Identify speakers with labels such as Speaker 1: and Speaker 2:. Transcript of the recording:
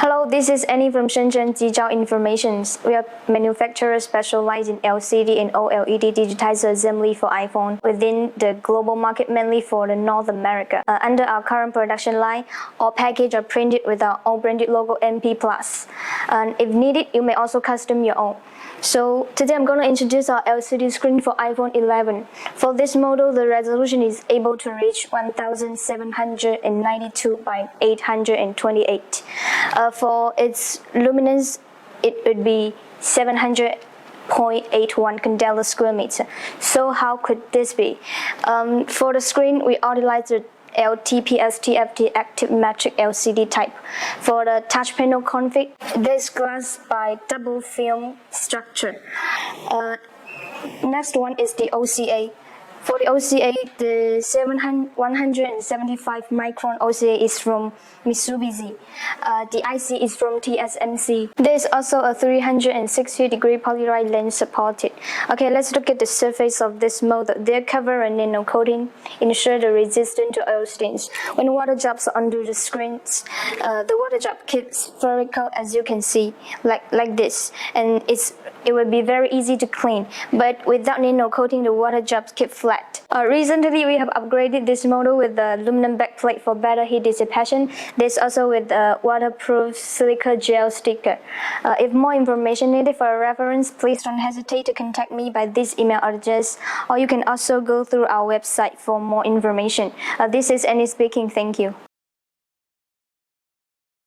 Speaker 1: Hello, this is Annie from Plus-Presentation-Jizhao Informations. We are manufacturers specialized in LCD and OLED digitizer assembly for iPhone within the global market, mainly for the North America. Under our current production line, all packages are printed with our own branded logo MP+. And if needed, you may also custom your own. So today I'm going to introduce our LCD screen for iPhone 11. For this model, the resolution is able to reach 1792 by 828. For its luminance, it would be 700.81 candela square meter. So how could this be? For the screen, we utilize the LTPS-TFT Active Matrix LCD type. For the touch panel config, this glass by double film structure. Next one is the OCA. For the OCA, the 175 micron OCA is from Mitsubishi. The IC is from TSMC. There is also a 360-degree polarize lens supported. Okay, let's look at the surface of this model. They cover a nano coating, ensure the resistance to oil stains. When water drops onto the screens, the water drop keeps vertical, as you can see, like this, and it will be very easy to clean. But without nano coating, the water drops keep flat. Recently, we have upgraded this model with the aluminum backplate for better heat dissipation. This also with a waterproof silica gel sticker. If more information needed for a reference, please don't hesitate to contact me by this email address, or you can also go through our website for more information. This is Annie speaking. Thank you.